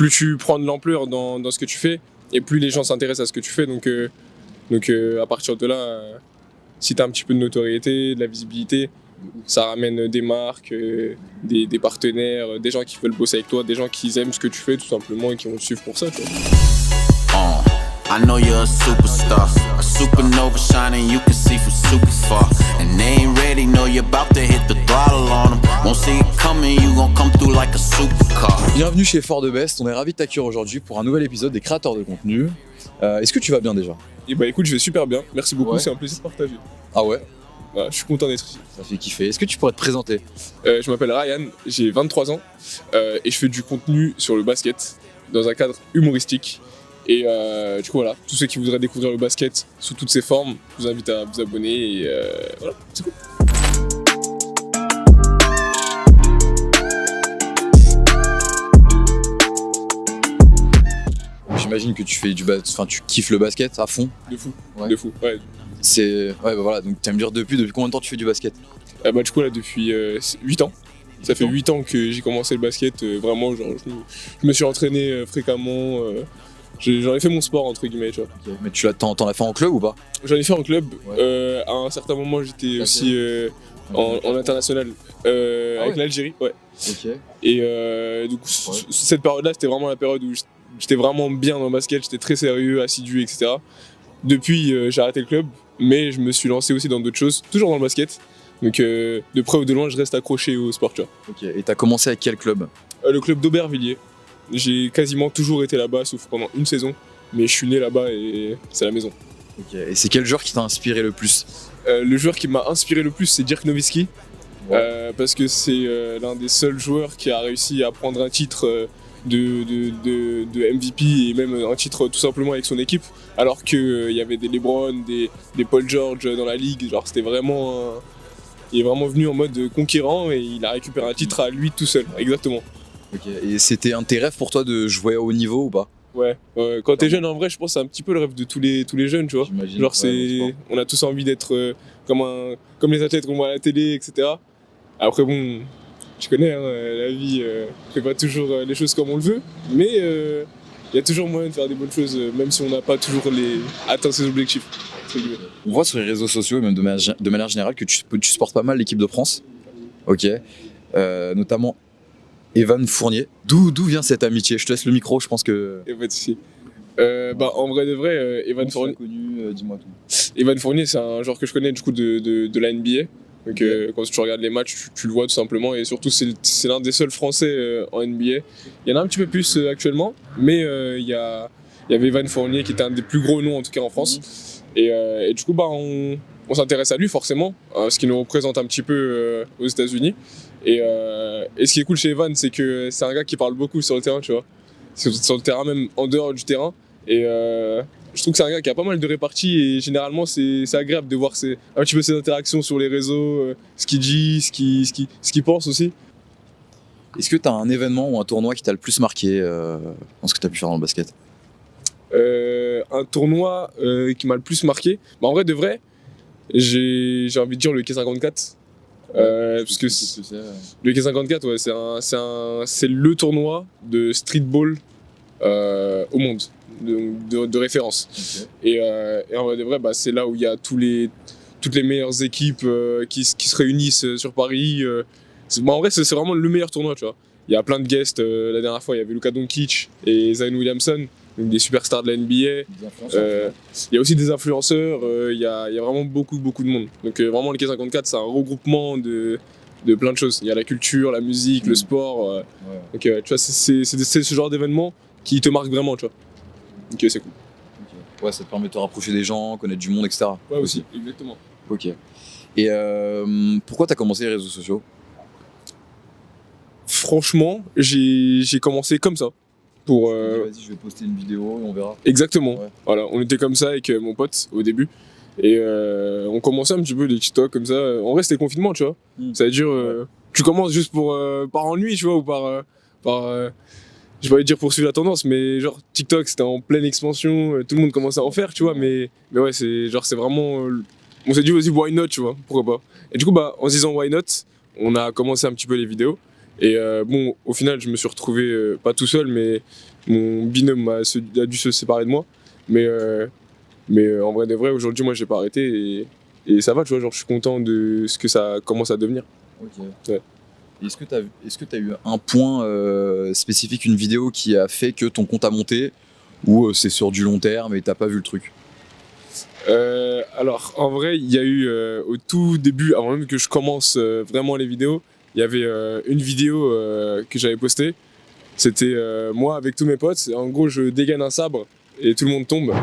plus tu prends de l'ampleur dans ce que tu fais, et plus les gens s'intéressent à ce que tu fais. Donc à partir de là, si tu as un petit peu de notoriété, de la visibilité, ça ramène des marques, des partenaires, des gens qui veulent bosser avec toi, des gens qui aiment ce que tu fais tout simplement et qui vont te suivre pour ça. Tu vois. I know you're a superstar, a supernova shining, you can see from super far. And they ain't ready, know you're about to hit the throttle on them. Won't see it coming, you gon' come through like a supercar. Bienvenue chez For The Best, on est ravis de t'accueillir aujourd'hui pour un nouvel épisode des créateurs de contenu. Est-ce que tu vas bien déjà? Et bah écoute, je vais super bien, merci beaucoup, Ouais. c'est un plaisir de partager. Ah ouais? Voilà, je suis content d'être ici. Ça fait kiffer. Est-ce que tu pourrais te présenter? Je m'appelle Ryan, j'ai 23 ans et je fais du contenu sur le basket dans un cadre humoristique. Et du coup voilà, tous ceux qui voudraient découvrir le basket sous toutes ses formes, je vous invite à vous abonner et voilà, c'est cool. J'imagine que tu fais tu kiffes le basket à fond. De fou, Ouais. de fou, ouais. Ouais, bah voilà, donc tu vas me dire depuis combien de temps tu fais du basket? Bah du coup là depuis 8 ans. Ça fait 8 ans que j'ai commencé le basket, vraiment genre je me suis entraîné fréquemment, j'en ai fait mon sport entre guillemets tu vois. Ok. Mais t'en as fait en club ou pas? J'en ai fait en club, Ouais. à un certain moment j'étais D'accord. aussi en international avec ouais. l'Algérie, ouais. Ok. Et du coup cette période-là c'était vraiment la période où j'étais vraiment bien dans le basket, j'étais très sérieux, assidu, etc. Depuis j'ai arrêté le club, mais je me suis lancé aussi dans d'autres choses, toujours dans le basket. Donc de près ou de loin je reste accroché au sport tu vois. Ok. Et t'as commencé avec quel club? Le club d'Aubervilliers. J'ai quasiment toujours été là-bas, sauf pendant une saison. Mais je suis né là-bas et c'est la maison. Ok. Et c'est quel joueur qui t'a inspiré le plus? Le joueur qui m'a inspiré le plus, c'est Dirk Nowitzki. Parce que c'est l'un des seuls joueurs qui a réussi à prendre un titre de MVP et même un titre tout simplement avec son équipe. Alors qu'il y avait des LeBron, des Paul George dans la ligue. Genre, c'était vraiment... Il est vraiment venu en mode conquérant et il a récupéré un titre à lui tout seul. Exactement. Ok. Et c'était un de tes rêves pour toi de jouer à haut niveau ou pas? Ouais, quand t'es jeune en vrai, je pense que c'est un petit peu le rêve de tous les jeunes, tu vois. J'imagine. Genre Ouais, on a tous envie d'être comme les athlètes qu'on voit à la télé, etc. Après bon, tu connais, hein, la vie fait pas toujours les choses comme on le veut, mais il y a toujours moyen de faire des bonnes choses, même si on n'a pas toujours atteint ses objectifs. On voit sur les réseaux sociaux et même de manière générale que tu supportes pas mal l'équipe de France. Ok. Notamment Evan Fournier. D'où vient cette amitié? Je te laisse le micro, je pense que... Et pas de soucis. En vrai de vrai, Evan Fournier. Connu, dis-moi tout. Evan Fournier, c'est un joueur que je connais du coup de la NBA. Donc quand tu regardes les matchs, tu le vois tout simplement. Et surtout, c'est l'un des seuls Français en NBA. Il y en a un petit peu plus actuellement, mais il y avait Evan Fournier qui était un des plus gros noms en tout cas en France. Et du coup, on s'intéresse à lui forcément, ce qui nous représente un petit peu aux États-Unis. Et ce qui est cool chez Evan, c'est que c'est un gars qui parle beaucoup sur le terrain, tu vois. Sur le terrain, même en dehors du terrain. Et je trouve que c'est un gars qui a pas mal de réparties et généralement c'est agréable de voir un petit peu ses interactions sur les réseaux, ce qu'il dit, ce qu'il pense aussi. Est-ce que tu as un événement ou un tournoi qui t'a le plus marqué dans ce que tu as pu faire dans le basket? Un tournoi qui m'a le plus marqué, en vrai de vrai, j'ai envie de dire le K54. Parce que le K54, ouais, c'est le tournoi de streetball au monde, de référence. Okay. Et en vrai de vrai, c'est là où il y a toutes les meilleures équipes qui se réunissent sur Paris. En vrai, c'est vraiment le meilleur tournoi, tu vois. Il y a plein de guests. La dernière fois, il y avait Luka Doncic et Zion Williamson, donc des superstars de la NBA. Il y a aussi des influenceurs. Il y a vraiment beaucoup de monde. Donc vraiment, le K54, c'est un regroupement de plein de choses. Il y a la culture, la musique, le sport. Ouais. Donc tu vois, c'est ce genre d'événement qui te marque vraiment, tu vois. Donc c'est cool. Okay. Ouais, ça te permet de te rapprocher des gens, connaître du monde, etc. Ouais, aussi. Exactement. Ok. Et pourquoi t'as commencé les réseaux sociaux? Franchement, j'ai commencé comme ça. Vas-y, je vais poster une vidéo et on verra. Exactement. Ouais. Voilà, on était comme ça avec mon pote au début. Et on commençait un petit peu les TikTok comme ça. En vrai, c'était le confinement, tu vois. Ça veut dire, tu commences juste par ennui, tu vois, ou je vais pas dire poursuivre la tendance, mais genre TikTok, c'était en pleine expansion, tout le monde commençait à en faire, tu vois. Mais ouais, c'est vraiment... on s'est dit, vas-y, why not, tu vois, pourquoi pas. Et du coup, en se disant why not, on a commencé un petit peu les vidéos. Et bon, au final, je me suis retrouvé pas tout seul, mais mon binôme a dû se séparer de moi. Mais en vrai de vrai, aujourd'hui, moi, j'ai pas arrêté et ça va, tu vois, genre, je suis content de ce que ça commence à devenir. Ok. Ouais. Est-ce que tu as eu un point spécifique, une vidéo qui a fait que ton compte a monté, ou c'est sur du long terme et t'as pas vu le truc? Alors, en vrai, il y a eu au tout début, avant même que je commence vraiment les vidéos, il y avait une vidéo que j'avais postée. C'était moi avec tous mes potes. En gros, je dégaine un sabre et tout le monde tombe.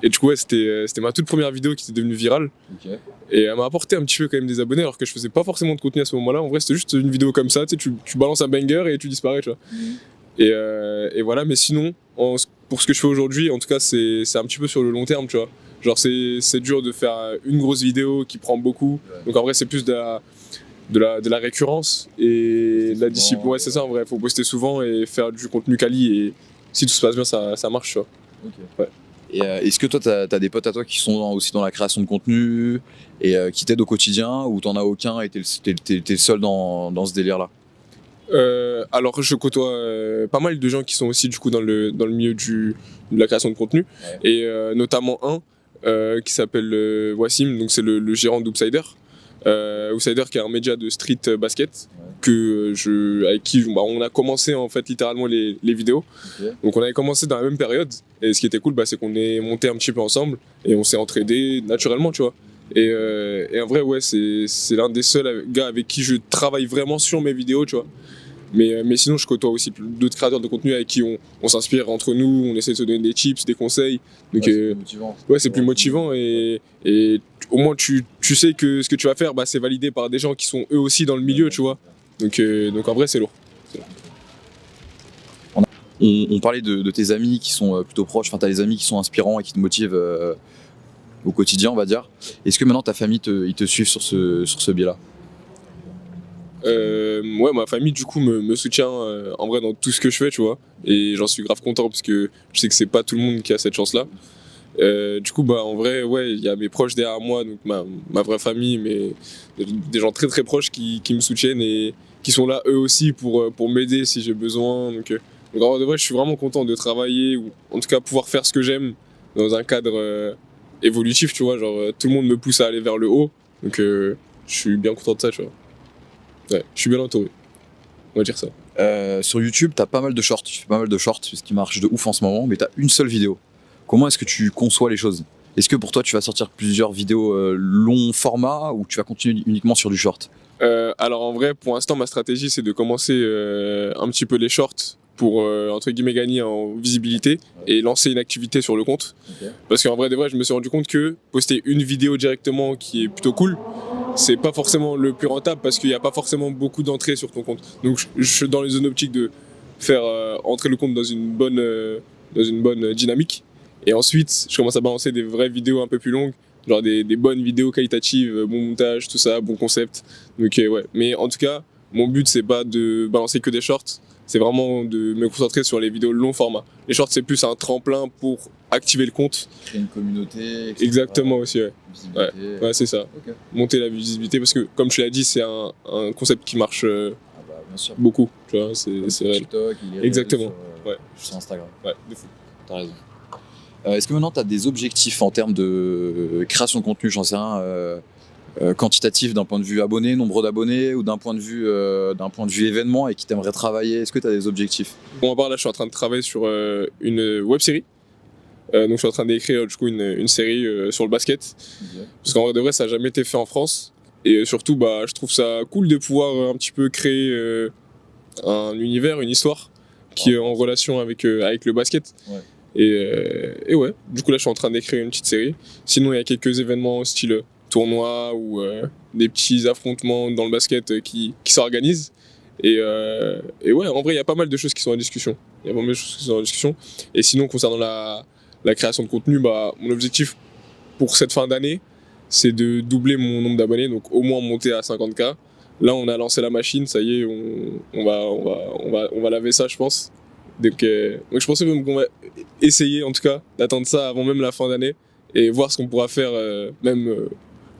Et du coup, ouais, c'était ma toute première vidéo qui était devenue virale. Ok. Et elle m'a apporté un petit peu quand même des abonnés alors que je faisais pas forcément de contenu à ce moment-là. En vrai, c'était juste une vidéo comme ça, tu sais, tu balances un banger et tu disparais, tu vois. Et voilà, mais sinon, pour ce que je fais aujourd'hui, en tout cas, c'est un petit peu sur le long terme, tu vois. Genre, c'est dur de faire une grosse vidéo qui prend beaucoup. Ouais. Donc en vrai, c'est plus de la récurrence et de la discipline. Ouais, c'est ça, en vrai. Faut poster souvent et faire du contenu quali. Et si tout se passe bien, ça marche, tu vois. Ok. Ouais. Et est-ce que toi, t'as des potes à toi qui sont aussi dans la création de contenu et qui t'aident au quotidien, ou t'en as aucun et t'es le seul dans ce délire-là? Alors, je côtoie pas mal de gens qui sont aussi du coup dans le milieu de la création de contenu, Ouais. et notamment un qui s'appelle Wassim, donc c'est le gérant d'Oopsider. Oopsider qui est un média de street basket avec qui on a commencé en fait littéralement les vidéos. Ok. Donc on avait commencé dans la même période, et ce qui était cool, c'est qu'on est monté un petit peu ensemble et on s'est entraidé naturellement, tu vois. Et en vrai, ouais, c'est l'un des seuls gars avec qui je travaille vraiment sur mes vidéos, tu vois. Mais sinon, je côtoie aussi d'autres créateurs de contenu avec qui on s'inspire entre nous, on essaie de se donner des tips, des conseils. Donc, Ouais, c'est plus motivant. ouais, c'est plus motivant, et au moins tu sais que ce que tu vas faire, c'est validé par des gens qui sont eux aussi dans le milieu, tu vois. Donc en vrai, c'est lourd. On parlait de tes amis qui sont plutôt proches, enfin t'as des amis qui sont inspirants et qui te motivent au quotidien, on va dire. Est-ce que maintenant ta famille ils te suivent sur ce biais-là? Ouais, ma famille du coup me soutient en vrai dans tout ce que je fais, tu vois, et j'en suis grave content parce que je sais que c'est pas tout le monde qui a cette chance là. Du coup, en vrai, ouais, il y a mes proches derrière moi, donc ma vraie famille, mais des gens très très proches qui me soutiennent et qui sont là eux aussi pour m'aider si j'ai besoin. Donc en vrai, de vrai, je suis vraiment content de travailler, ou en tout cas pouvoir faire ce que j'aime dans un cadre évolutif, tu vois. Genre, tout le monde me pousse à aller vers le haut, donc je suis bien content de ça, tu vois. Ouais, je suis bien entouré, on va dire ça. Sur YouTube, t'as pas mal de shorts, tu fais pas mal de shorts, ce qui marche de ouf en ce moment, mais t'as une seule vidéo. Comment est-ce que tu conçois les choses? Est-ce que pour toi tu vas sortir plusieurs vidéos long format, ou tu vas continuer uniquement sur du short? Alors en vrai, pour l'instant, ma stratégie, c'est de commencer un petit peu les shorts pour, entre guillemets, gagner en visibilité et lancer une activité sur le compte. Ok. Parce qu'en vrai de vrai, je me suis rendu compte que poster une vidéo directement qui est plutôt cool, c'est pas forcément le plus rentable parce qu'il n'y a pas forcément beaucoup d'entrées sur ton compte. Donc je suis dans les zones optiques de faire entrer le compte dans une bonne dynamique. Et ensuite, je commence à balancer des vraies vidéos un peu plus longues, genre des bonnes vidéos qualitatives, bon montage, tout ça, bon concept. Donc ouais. Mais en tout cas, mon but, c'est pas de balancer que des shorts, c'est vraiment de me concentrer sur les vidéos long format. Les shorts, c'est plus un tremplin pour activer le compte. Créer une communauté, etc. Exactement aussi, ouais. Visibilité. Ouais, c'est ça. Ok. Monter la visibilité, parce que comme tu l'as dit, c'est un concept qui marche Ah bah, bien sûr. beaucoup, tu vois, c'est réel. TikTok, il est Exactement, réel ouais. sur Instagram. Ouais, de fou. T'as raison. Est-ce que maintenant tu as des objectifs en termes de création de contenu, j'en sais rien, quantitatif, d'un point de vue abonnés, nombre d'abonnés, ou d'un point de vue événement, et qui t'aimerais travailler? Est-ce que tu as des objectifs? Bon, à part là, je suis en train de travailler sur une web série. Donc je suis en train d'écrire du coup une série sur le basket. Ok. Parce qu'en vrai de vrai, ça n'a jamais été fait en France. Et surtout, je trouve ça cool de pouvoir un petit peu créer un univers, une histoire qui est en relation avec le basket. Ouais. Et ouais, du coup là, je suis en train d'écrire une petite série. Sinon, il y a quelques événements style tournoi ou des petits affrontements dans le basket qui s'organisent. Et ouais, en vrai, il y a pas mal de choses qui sont en discussion. Et sinon, concernant la création de contenu, mon objectif pour cette fin d'année, c'est de doubler mon nombre d'abonnés, donc au moins monter à 50K. Là, on a lancé la machine, ça y est, on va laver ça, je pense. Donc je pensais même qu'on va essayer en tout cas d'attendre ça avant même la fin d'année et voir ce qu'on pourra faire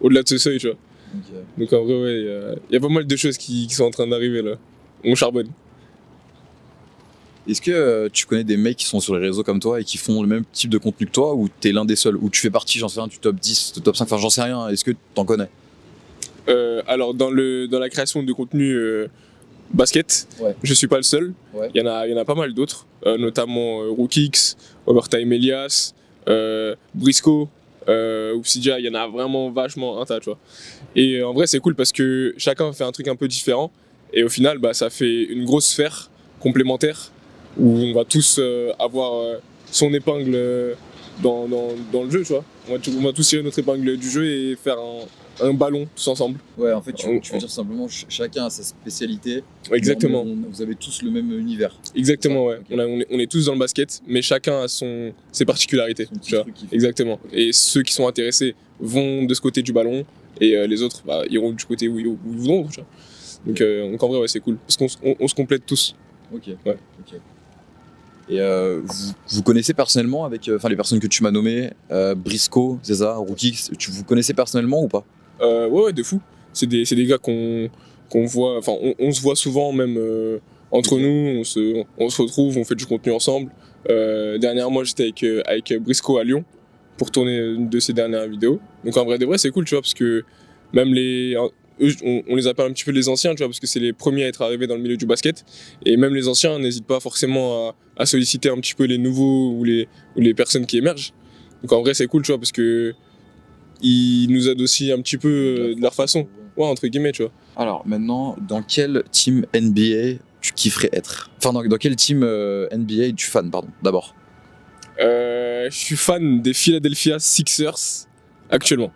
au-delà de ce seuil, tu vois. Ok. Donc en vrai, ouais, il y a pas mal de choses qui sont en train d'arriver là. On charbonne. Est-ce que tu connais des mecs qui sont sur les réseaux comme toi et qui font le même type de contenu que toi, ou t'es l'un des seuls, ou tu fais partie, j'en sais rien, du top 10, du top 5, enfin j'en sais rien, est-ce que t'en connais? Alors dans la création de contenu basket, Ouais. je suis pas le seul. Ouais. Il y en a pas mal d'autres, notamment Rookix, Overtime Elias, Briscoe, Obsidia. Il y en a vraiment vachement un tas, tu vois. Et en vrai, c'est cool parce que chacun fait un truc un peu différent. Et au final, bah, ça fait une grosse sphère complémentaire où on va tous avoir son épingle dans le jeu, tu vois. On va tous tirer notre épingle du jeu et faire un ballon tous ensemble. Ouais, en fait, tu On- veux dire simplement, chacun a sa spécialité. Exactement. Vous avez tous le même univers. Exactement, ouais. Ok. On est tous dans le basket, mais chacun a ses particularités. Son petit Tu vois. truc qui fait. Exactement. Et ceux qui sont intéressés vont de ce côté du ballon et les autres bah, iront du côté où ils voudront. Tu vois. Donc en vrai, ouais, c'est cool. Parce on se complète tous. Ok. Ouais. Ok. Et vous connaissez personnellement avec les personnes que tu m'as nommées, Briscoe, César, Rookix, vous connaissez personnellement ou pas? Ouais, de fou. C'est des gars qu'on voit, enfin, on se voit souvent même entre Ok. nous, on se retrouve, on fait du contenu ensemble. Dernièrement, j'étais avec Briscoe à Lyon pour tourner une de ses dernières vidéos. Donc en vrai de vrai, c'est cool, tu vois, parce que même eux, on les appelle un petit peu les anciens, tu vois, parce que c'est les premiers à être arrivés dans le milieu du basket. Et même les anciens n'hésitent pas forcément à solliciter un petit peu les nouveaux ou les personnes qui émergent. Donc en vrai, c'est cool, tu vois, parce que ils nous aident aussi un petit peu de leur façon. Ouais, entre guillemets, tu vois. Alors maintenant, dans quel team NBA tu kifferais être? Enfin, dans quel team NBA tu fan, pardon, d'abord? Je suis fan des Philadelphia Sixers actuellement.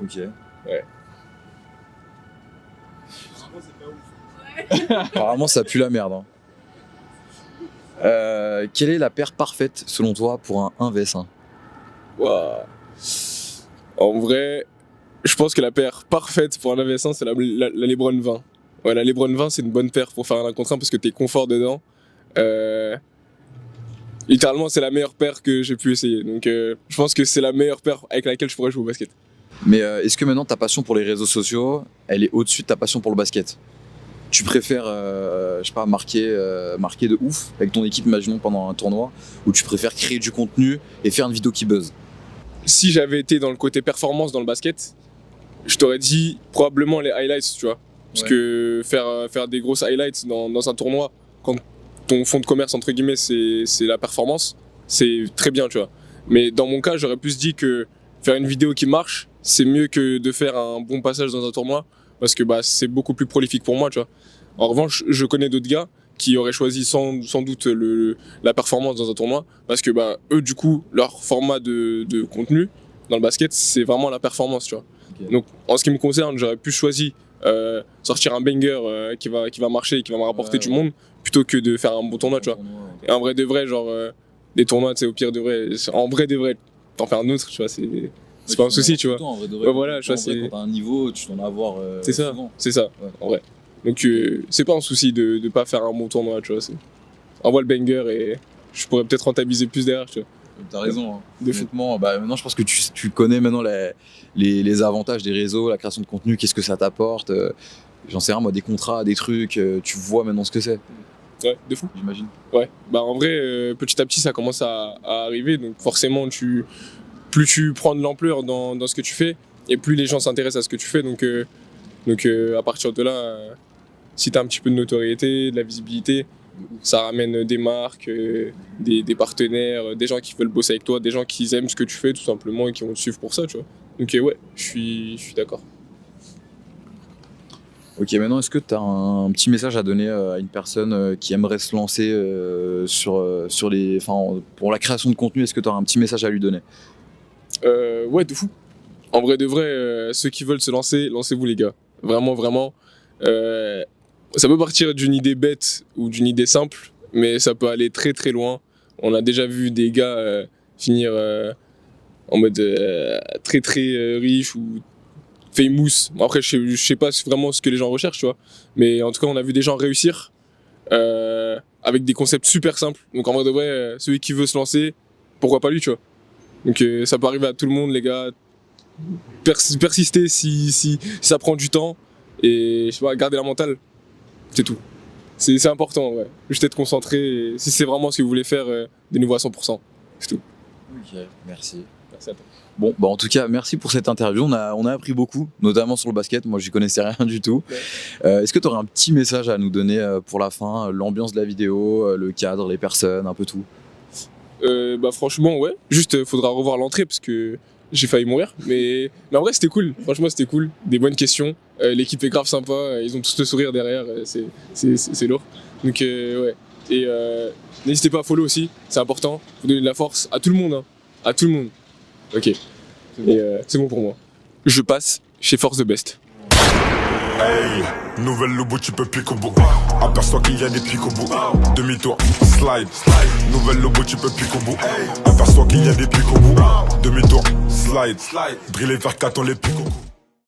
Ok. Ouais. Apparemment, ça pue la merde. Hein. Quelle est la paire parfaite, selon toi, pour un 1vs1? Waouh. En vrai, je pense que la paire parfaite pour un AVS1, c'est la LeBron 20. Ouais, la LeBron 20, c'est une bonne paire pour faire un 1 contre 1 parce que t'es confort dedans. Littéralement, c'est la meilleure paire que j'ai pu essayer. Donc, je pense que c'est la meilleure paire avec laquelle je pourrais jouer au basket. Mais est-ce que maintenant ta passion pour les réseaux sociaux, elle est au-dessus de ta passion pour le basket? Tu préfères, je sais pas, marquer de ouf avec ton équipe, imaginons pendant un tournoi, ou tu préfères créer du contenu et faire une vidéo qui buzz? Si j'avais été dans le côté performance dans le basket, je t'aurais dit probablement les highlights, tu vois. Parce Ouais. que faire des grosses highlights dans un tournoi, quand ton fond de commerce, entre guillemets, c'est la performance, c'est très bien, tu vois. Mais dans mon cas, j'aurais plus dit que faire une vidéo qui marche, c'est mieux que de faire un bon passage dans un tournoi, parce que bah, c'est beaucoup plus prolifique pour moi, tu vois. En revanche, je connais d'autres gars qui auraient choisi sans doute la performance dans un tournoi, parce que bah, eux, du coup, leur format de contenu dans le basket, c'est vraiment la performance, tu vois. Ok. Donc, en ce qui me concerne, j'aurais pu choisir sortir un banger qui va marcher et qui va me rapporter Ouais, du ouais. monde, plutôt que de faire un bon tournoi, tu vois. Et en vrai de vrai, genre, des tournois, tu sais, au pire de vrai, en vrai de vrai, t'en fais un autre, tu vois, c'est pas un souci, tu vois. En vrai de Ouais, voilà, tu vois, quand t'as un niveau, tu dois en avoir C'est ça, souvent. c'est ça, Ouais. en vrai. Donc, c'est pas un souci de pas faire un bon tournoi, tu vois. Envoie le banger et je pourrais peut-être rentabiliser plus derrière, tu vois. T'as raison. Hein. De fou. Honnêtement, bah, maintenant je pense que tu connais maintenant les avantages des réseaux, la création de contenu, qu'est-ce que ça t'apporte. J'en sais rien, moi, des contrats, des trucs, tu vois maintenant ce que c'est, Ouais, de fou. j'imagine. Ouais, bah en vrai, petit à petit, ça commence à arriver. Donc forcément, plus tu prends de l'ampleur dans ce que tu fais, et plus les gens s'intéressent à ce que tu fais. Donc à partir de là, si tu as un petit peu de notoriété, de la visibilité, ça ramène des marques, des partenaires, des gens qui veulent bosser avec toi, des gens qui aiment ce que tu fais tout simplement et qui vont te suivre pour ça, tu vois. Donc ouais, je suis d'accord. Ok, maintenant est-ce que tu as un petit message à donner à une personne qui aimerait se lancer pour la création de contenu? Est-ce que tu as un petit message à lui donner? Ouais, de fou. En vrai de vrai, ceux qui veulent se lancer, lancez-vous les gars. Vraiment, vraiment. Ça peut partir d'une idée bête ou d'une idée simple, mais ça peut aller très très loin. On a déjà vu des gars finir en mode très très riche ou famous. Bon, après, je sais pas vraiment ce que les gens recherchent, tu vois. Mais en tout cas, on a vu des gens réussir avec des concepts super simples. Donc en vrai de vrai, celui qui veut se lancer, pourquoi pas lui, tu vois. Donc ça peut arriver à tout le monde, les gars. Persister si ça prend du temps et je sais pas, garder la mentale, c'est tout. C'est important, ouais. Juste être concentré et si c'est vraiment ce que vous voulez faire, de nouveau à 100%, c'est tout. Ok, merci. Merci à toi. Bon, bah en tout cas, merci pour cette interview. On a appris beaucoup, notamment sur le basket. Moi, j'y connaissais rien du tout. Ouais. Est-ce que tu aurais un petit message à nous donner pour la fin, l'ambiance de la vidéo, le cadre, les personnes, un peu tout? Bah franchement, ouais. Juste, faudra revoir l'entrée parce que j'ai failli mourir. Mais en vrai, c'était cool. Franchement, c'était cool. Des bonnes questions. L'équipe est grave sympa. Ils ont tous le sourire derrière. C'est lourd. Donc, ouais. Et n'hésitez pas à follow aussi. C'est important. Faut donner de la force à tout le monde. Hein. À tout le monde. Ok. Et c'est bon pour moi. Je passe chez Force the Best. Hey, nouvelle lobo, tu peux pique au bout. Aperçois qu'il y a des pics au bout. Demi-tour, slide. Nouvelle lobo, tu peux pique au bout. Aperçois qu'il y a des pics au bout. Demi-tour, slide. Driller vers 4, on les pique au bout.